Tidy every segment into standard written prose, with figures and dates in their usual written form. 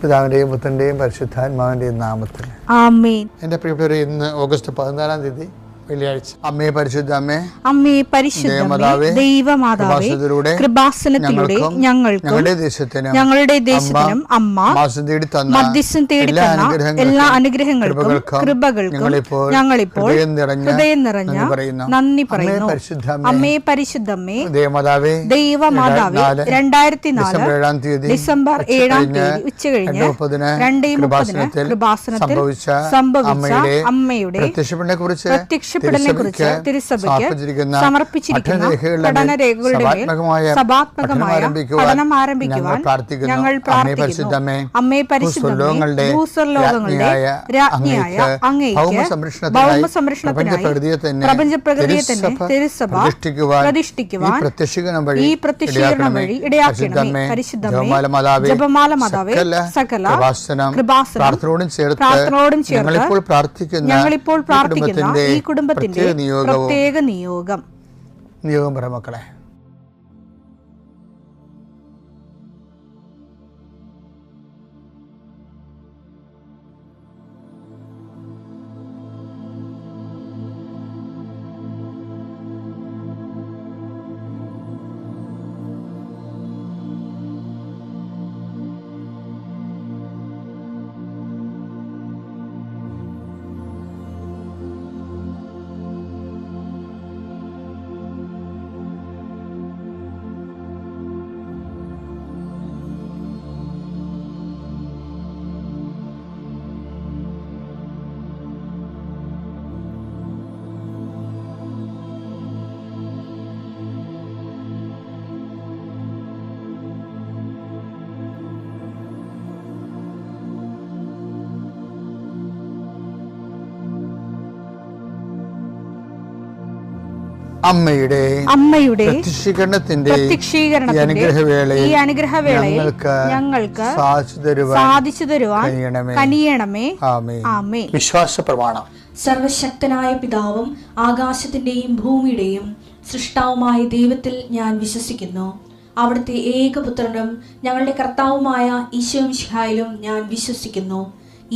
പിതാവിൻ്റെയും പുത്രൻ്റെയും പരിശുദ്ധാത്മാവിൻ്റെയും നാമത്തിൽ ആമേൻ. എൻ്റെ പ്രിയപ്പെട്ടവരെ, ഇന്ന് ഓഗസ്റ്റ് 14 തീയതി വെള്ളിയാഴ്ച. അമ്മേ പരിശുദ്ധ അമ്മേ, അമ്മേ പരിശുദ്ധ ദൈവമാതാവേ, കൃപാസനത്തിലൂടെ ഞങ്ങൾക്കും ഞങ്ങളുടെ ദേശത്തിനും അമ്മ മധ്യസ്ഥം തേടി തന്ന എല്ലാ അനുഗ്രഹങ്ങൾക്കും കൃപകൾക്കും ഞങ്ങളിപ്പോൾ ഹൃദയം നിറഞ്ഞ നന്ദി പറയുന്നു. അമ്മേ പരിശുദ്ധമ്മേ ദൈവമാതാവേ, 2004 ഡിസംബർ 7 ഉച്ചകഴിഞ്ഞ് 2:30 കൃപാസനത്തിൽ സംഭവിച്ച അമ്മയുടെ പ്രത്യക്ഷപ്പെടലിനെ കുറിച്ച് തിരുസഭയ്ക്ക് സമർപ്പിച്ചിരിക്കുന്ന പഠനരേഖകളുടെ മേൽ സഭാത്മകമായ പഠനം ആരംഭിക്കുവാൻ ഞങ്ങൾ പ്രാർത്ഥിക്കുന്നു. അമ്മേ പരിശുദ്ധമേ, ഭൂസ്വർലോകങ്ങളുടെ രാജ്ഞിയായ അങ്ങേയ്ക്ക് ഭൗമസംരക്ഷണത്തിനായി പ്രപഞ്ചപ്രകൃതിയെ തന്നെ തിരുസഭ പ്രതിഷ്ഠിക്കുവാൻ ഈ പ്രത്യക്ഷീകരണം വഴി ഇടയാക്കണമേ. പരിശുദ്ധമേ, ജപമാല മാതാവേ, സകല കൃപാസനം പ്രാർത്ഥനയോടും ചേർത്ത് ഞങ്ങളിപ്പോൾ പ്രാർത്ഥിക്കുന്ന ഈ കുടുംബത്തിന്റെ പ്രത്യേക നിയോഗം പറ മക്കളെ. അമ്മയുടെ പ്രത്യക്ഷീകരണത്തിന്റെ ഈ അനുഗ്രഹവേളയിൽ ഞങ്ങൾക്ക് സാധിച്ചു തരുവാൻ കനിയണമേ. ആമേൻ. വിശ്വാസ പ്രമാണം. സർവശക്തനായ പിതാവും ആകാശത്തിന്റെയും ഭൂമിയുടെയും സൃഷ്ടാവുമായ ദൈവത്തിൽ ഞാൻ വിശ്വസിക്കുന്നു. അവിടുത്തെ ഏകപുത്രനും ഞങ്ങളുടെ കർത്താവുമായ ഈശോമിശിഹായിലും ഞാൻ വിശ്വസിക്കുന്നു.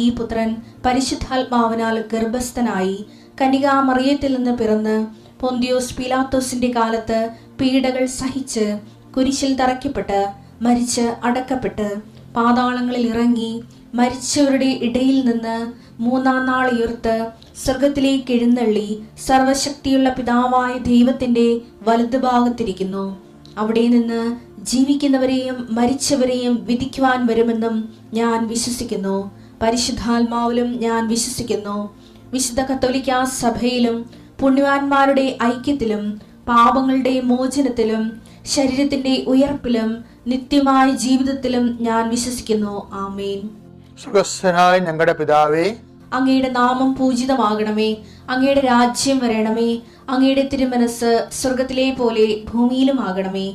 ഈ പുത്രൻ പരിശുദ്ധാത്മാവിനാൽ ഗർഭസ്ഥനായി കന്യകാമറിയത്തിൽ നിന്ന് പിറന്ന് പൊന്തിയോസ് പീലാത്തോസിന്റെ കാലത്ത് പീഡകൾ സഹിച്ച് കുരിശിൽ തറയ്ക്കപ്പെട്ട് മരിച്ച് അടക്കപ്പെട്ട് പാതാളങ്ങളിൽ ഇറങ്ങി മരിച്ചവരുടെ ഇടയിൽ നിന്ന് 3-ാം നാൾ ഉയർത്ത് സ്വർഗത്തിലേക്ക് എഴുന്നള്ളി സർവശക്തിയുള്ള പിതാവായ ദൈവത്തിന്റെ വലതുഭാഗത്തിരിക്കുന്നു. അവിടെ നിന്ന് ജീവിക്കുന്നവരെയും മരിച്ചവരെയും വിധിക്കുവാൻ വരുമെന്നും ഞാൻ വിശ്വസിക്കുന്നു. പരിശുദ്ധാത്മാവിലും ഞാൻ വിശ്വസിക്കുന്നു. വിശുദ്ധ കത്തോലിക്കാ സഭയിലും പുണ്യവാന്മാരുടെ ഐക്യത്തിലും പാപങ്ങളുടെ മോചനത്തിലും ശരീരത്തിന്റെ ഉയർപ്പിലും നിത്യമായ ജീവിതത്തിലും ഞാൻ വിശ്വസിക്കുന്നു. ആമേൻ. സുഖസ്ഥനായ ഞങ്ങളുടെ പിതാവേ, അങ്ങയുടെ നാമം പൂജിതമാകണമേ. അങ്ങയുടെ രാജ്യം വരണമേ. അങ്ങയുടെ തിരുമനസ് സ്വർഗത്തിലെ പോലെ ഭൂമിയിലും ആകണമേ.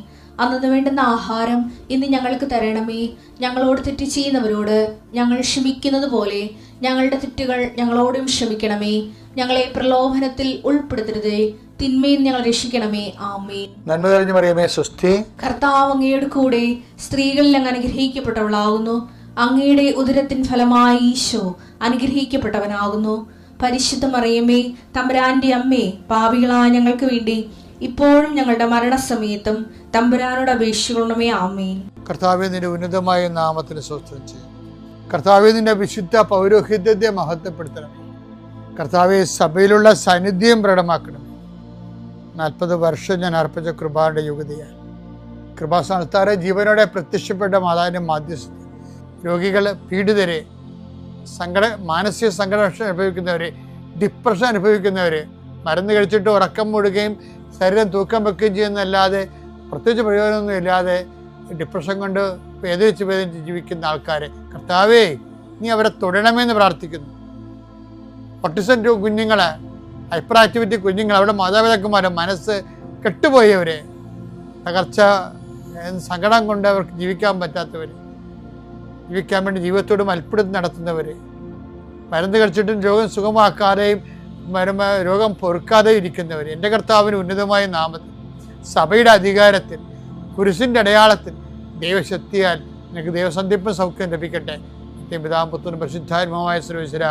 അന്നു വേണ്ടുന്ന ആഹാരം ഇന്ന് ഞങ്ങൾക്ക് തരണമേ. ഞങ്ങളോട് തെറ്റ് ചെയ്യുന്നവരോട് ഞങ്ങൾ ക്ഷമിക്കുന്നത് പോലെ ഞങ്ങളുടെ തെറ്റുകൾ ഞങ്ങളോടും ക്ഷമിക്കണമേ. ഞങ്ങളെ പ്രലോഭനത്തിൽ ഉൾപ്പെടുത്തരുതേ, തിന്മയിൽ ഞങ്ങൾ രക്ഷിക്കണമേ. ആമേൻ. നന്മ നിറഞ്ഞ മറിയമേ, സ്വസ്തി. കർത്താവ് അങ്ങയുടെ കൂടെ സ്ത്രീകളിൽ അങ്ങ് അനുഗ്രഹിക്കപ്പെട്ടവളാകുന്നു. അങ്ങയുടെ ഉദരത്തിൻ ഫലമായി ഈശോ അനുഗ്രഹിക്കപ്പെട്ടവനാകുന്നു. പരിശുദ്ധ മറിയമേ, തമ്പുരാന്റെ അമ്മേ, പാപികളായ ഞങ്ങൾക്ക് വേണ്ടി ഇപ്പോഴും ഞങ്ങളുടെ മരണസമയത്തും തമ്പുരാനോട് അപേക്ഷിക്കണമേ. ആമേൻ. കർത്താവേ, നിന്റെ ഉന്നതമായ നാമത്തിന് സ്വസ്ത്രം ചെയ്യും. കർത്താവേ, നിന്റെ വിശുദ്ധ പൗരോഹിത്യത്തെ മഹത്വപ്പെടുത്തണമേ. കർത്താവെ, സഭയിലുള്ള സാന്നിധ്യം പ്രകടമാക്കണം. 40 വർഷം ഞാൻ അർപ്പിച്ച കൃപാന്റെ യുഗതിയാണ്. കൃപാസ്ഥാനത്താറെ ജീവനോടെ പ്രത്യക്ഷപ്പെട്ട മാതാവിന്റെ മാധ്യസ്ഥ രോഗികൾ, പീഡിതരെ, മാനസിക സംഘർഷം അനുഭവിക്കുന്നവരെ, ഡിപ്രഷൻ അനുഭവിക്കുന്നവരെ, മരുന്ന് കഴിച്ചിട്ട് ഉറക്കം മൂടുകയും ശരീരം തൂക്കം വെക്കുകയും ചെയ്യുന്നതല്ലാതെ പ്രത്യേകിച്ച് പ്രയോജനമൊന്നും ഇല്ലാതെ ഡിപ്രഷൻ കൊണ്ട് വേദനിച്ച് ജീവിക്കുന്ന ആൾക്കാരെ കർത്താവേ, നീ അവരെ തൊടണമെന്ന് പ്രാർത്ഥിക്കുന്നു. ഓട്ടിസം കുഞ്ഞുങ്ങളെ, ഹൈപ്പർ ആക്ടിവിറ്റി കുഞ്ഞുങ്ങൾ, അവിടെ മാതാപിതാക്കന്മാരെ മനസ്സ് കെട്ടുപോയവരെ, തകർച്ച സങ്കടം കൊണ്ട് അവർക്ക് ജീവിക്കാൻ പറ്റാത്തവർ, ജീവിക്കാൻ വേണ്ടി ജീവിതത്തോട് മൽപ്പിടുത്തം നടത്തുന്നവർ, മരുന്ന് കഴിച്ചിട്ടും രോഗം സുഖമാക്കാതെയും രോഗം പൊറുക്കാതെയും ഇരിക്കുന്നവർ, എൻ്റെ കർത്താവിന് ഉന്നതമായ നാമത്തിൽ സഭയുടെ അധികാരത്തിൽ കുരിശിൻ്റെ അടയാളത്തിൽ ദൈവശക്തിയാൽ നിനക്ക് ദൈവസന്ധിപ്പും സൗഖ്യം ലഭിക്കട്ടെ. പിതാവും പുത്രനും പരിശുദ്ധാത്മാവുമായ സർവ്വേശ്വര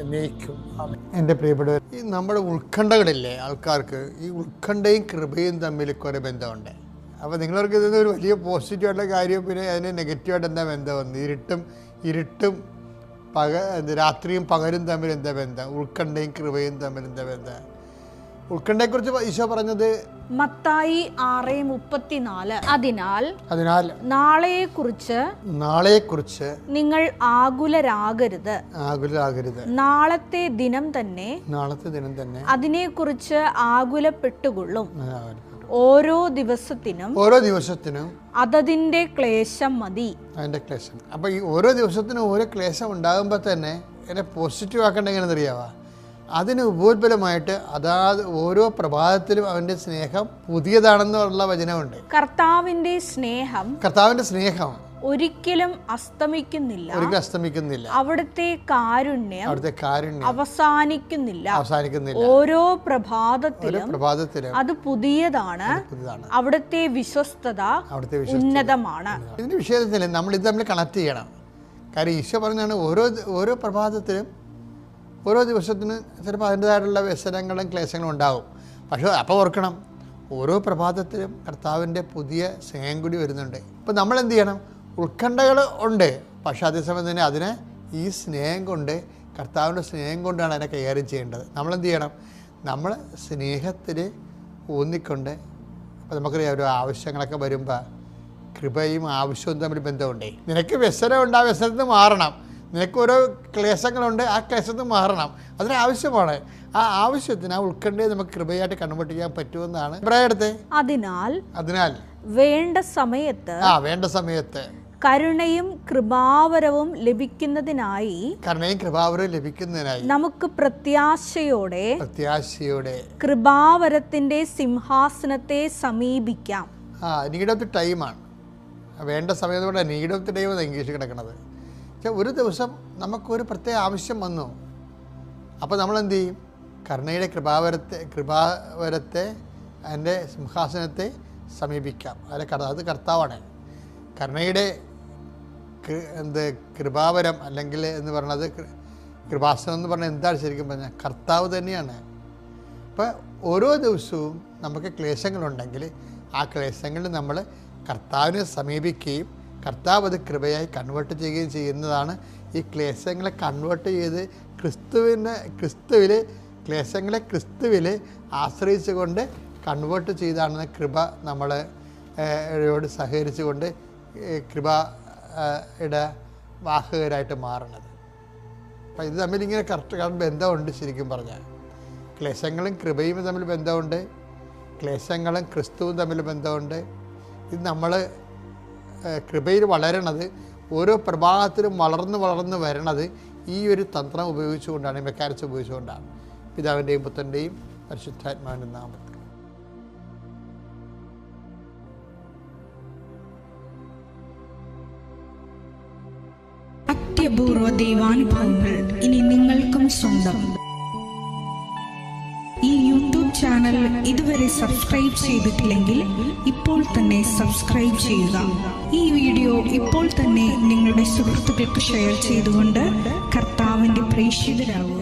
എന്നേക്കും ആമേൻ. എൻ്റെ പ്രിയപ്പെട്ടവർ, ഈ നമ്മുടെ ഉത്കണ്ഠകളില്ലേ ആൾക്കാർക്ക്, ഈ ഉത്കണ്ഠയും കൃപയും തമ്മിൽ കുറേ ബന്ധമുണ്ട്. അപ്പോൾ നിങ്ങളവർക്ക് ഇതൊന്നും ഒരു വലിയ പോസിറ്റീവായിട്ടുള്ള കാര്യം, പിന്നെ അതിന് നെഗറ്റീവായിട്ട് എന്താ ബന്ധം? ഇരുട്ടും രാത്രിയും പകലും തമ്മിൽ എന്താ ബന്ധം? ഉത്കണ്ഠയും കൃപയും തമ്മിൽ എന്താ ബന്ധം? ഉത്കണ്ഠയെക്കുറിച്ച് ഈശോ പറഞ്ഞത് മത്തായി 6:34, അതിനാൽ നാളെയെക്കുറിച്ച് നിങ്ങൾ ആകുലരാകരുത്. നാളത്തെ ദിനം തന്നെ അതിനെക്കുറിച്ച് ആകുലപ്പെട്ടുകൊള്ളും. ഓരോ ദിവസത്തിനും അതതിന്റെ ക്ലേശം മതി. അതിന്റെ ക്ലേശം. അപ്പൊ ഈ ഓരോ ദിവസത്തിനും ഓരോ ക്ലേശം ഉണ്ടാകുമ്പോൾ തന്നെ എന്നെ പോസിറ്റീവ് ആക്കേണ്ട എങ്ങനെയെന്ന് അറിയാവാ? അതിന് ഉപോത്ബലമായിട്ട് അതാത് ഓരോ പ്രഭാതത്തിലും അവന്റെ സ്നേഹം പുതിയതാണെന്നുള്ള വചനമുണ്ട്. കർത്താവിന്റെ സ്നേഹം ഒരിക്കലും അസ്തമിക്കുന്നില്ല. അവിടുത്തെ കാരുണ്യം അവസാനിക്കുന്നില്ല. ഓരോ പ്രഭാതത്തിലും അത് പുതിയതാണ്. അവിടുത്തെ വിശ്വസ്തത ഉന്നതമാണ്. ഇതിന്റെ വിഷയത്തിൽ നമ്മൾ ഇത് തമ്മിൽ കണക്ട് ചെയ്യണം. കാര്യം ഈശോ പറഞ്ഞാണ് ഓരോ പ്രഭാതത്തിലും ഓരോ ദിവസത്തിനും ചിലപ്പോൾ അതിൻ്റെതായിട്ടുള്ള വ്യസനങ്ങളും ക്ലേശങ്ങളും ഉണ്ടാകും. പക്ഷേ അപ്പോൾ ഓർക്കണം, ഓരോ പ്രഭാതത്തിലും കർത്താവിൻ്റെ പുതിയ സ്നേഹം കൂടി വരുന്നുണ്ട്. അപ്പോൾ നമ്മൾ എന്ത് ചെയ്യണം? ഉത്കണ്ഠകൾ ഉണ്ട്, പക്ഷേ അതേസമയം തന്നെ അതിനെ ഈ സ്നേഹം കൊണ്ട്, കർത്താവിൻ്റെ സ്നേഹം കൊണ്ടാണ് അതിനെ കൈകാര്യം ചെയ്യേണ്ടത്. നമ്മളെന്ത് ചെയ്യണം? നമ്മൾ സ്നേഹത്തിൽ ഊന്നിക്കൊണ്ട്, അപ്പോൾ നമുക്കറിയാം ഒരു ആവശ്യങ്ങളൊക്കെ വരുമ്പോൾ കൃപയും ആവശ്യവും തമ്മിൽ ബന്ധമുണ്ടേ. നിനക്ക് വ്യസനമുണ്ട്, ആ വ്യസനത്തിൽ നിന്ന് മാറണം. നിനക്ക് ഓരോ ക്ലേശങ്ങളുണ്ട്, ആ ക്ലേശത്തിൽ നിന്ന് മാറണം. അതിനാവശ്യമാണ്. ആ ആവശ്യത്തിന്, ആ ഉത്കണ്ഠയെ നമുക്ക് കൃപയായിട്ട് കൺവേർട്ട് ചെയ്യാൻ പറ്റുമെന്നാണ് ഇബ്രായത്തെ. അതിനാൽ വേണ്ട സമയത്ത് കരുണയും കൃപാവരവും ലഭിക്കുന്നതിനായി നമുക്ക് പ്രത്യാശയോടെ കൃപാവരത്തിന്റെ സിംഹാസനത്തെ സമീപിക്കാം. നീഡ് ഓഫ് ദി ടൈമാണ്. വേണ്ട സമയത്തോടെ നീഡ് ഓഫ് ദി ടൈം എന്ന് ഇംഗ്ലീഷിൽ കിടക്കുന്നത്. ഒരു ദിവസം നമുക്കൊരു പ്രത്യേക ആവശ്യം വന്നു, അപ്പോൾ നമ്മളെന്ത് ചെയ്യും? കരുണയുടെ കൃപാവരത്തെ അതിൻ്റെ സിംഹാസനത്തെ സമീപിക്കാം. അത് കർത്താവാണ്. കരുണയുടെ കൃപാവരം അല്ലെങ്കിൽ എന്ന് പറയുന്നത്, കൃപാസനം എന്ന് പറഞ്ഞാൽ എന്താണ് ശരിക്കും പറഞ്ഞാൽ? കർത്താവ് തന്നെയാണ്. അപ്പോൾ ഓരോ ദിവസവും നമുക്ക് ക്ലേശങ്ങളുണ്ടെങ്കിൽ ആ ക്ലേശങ്ങളിൽ നമ്മൾ കർത്താവിനെ സമീപിക്കുകയും കർത്താവ് അത് കൃപയായി കൺവേർട്ട് ചെയ്യുകയും ചെയ്യുന്നതാണ്. ഈ ക്ലേശങ്ങളെ കൺവേർട്ട് ചെയ്ത് ക്രിസ്തുവിൽ ആശ്രയിച്ചുകൊണ്ട് കൺവേർട്ട് ചെയ്താണ് കൃപ നമ്മളോട് സഹകരിച്ചുകൊണ്ട് കൃപയുടെ വാഹകരായിട്ട് മാറുന്നത്. അപ്പം ഇത് തമ്മിലിങ്ങനെ കറക്റ്റ് ബന്ധമുണ്ട്. ശരിക്കും പറഞ്ഞാൽ ക്ലേശങ്ങളും കൃപയും തമ്മിൽ ബന്ധമുണ്ട്, ക്ലേശങ്ങളും ക്രിസ്തുവും തമ്മിൽ ബന്ധമുണ്ട്. ഇത് നമ്മൾ കൃപയിൽ വളരണത്, ഓരോ പ്രഭാതത്തിലും വളർന്ന് വരണത് ഈ ഒരു തന്ത്രം ഉപയോഗിച്ചുകൊണ്ടാണ്, മെക്കാനിക്സ് ഉപയോഗിച്ചുകൊണ്ടാണ്. പിതാവിൻ്റെയും പുത്രൻ്റെയും പരിശുദ്ധാത്മാവിൻ്റെ നാമത്തിൽ. അത്യപൂർവ ദൈവാനുഭവങ്ങൾ ഇനി നിങ്ങൾക്കും സ്വന്തം. ഈ യൂട്യൂബ് ചാനൽ ഇതുവരെ സബ്സ്ക്രൈബ് ചെയ്തിട്ടില്ലെങ്കിൽ ഇപ്പോൾ തന്നെ സബ്സ്ക്രൈബ് ചെയ്യുക. ഈ വീഡിയോ ഇപ്പോൾ തന്നെ നിങ്ങളുടെ സുഹൃത്തുക്കൾക്ക് ഷെയർ ചെയ്തുകൊണ്ട് കർത്താവിന്റെ പ്രേക്ഷിതരാകുക.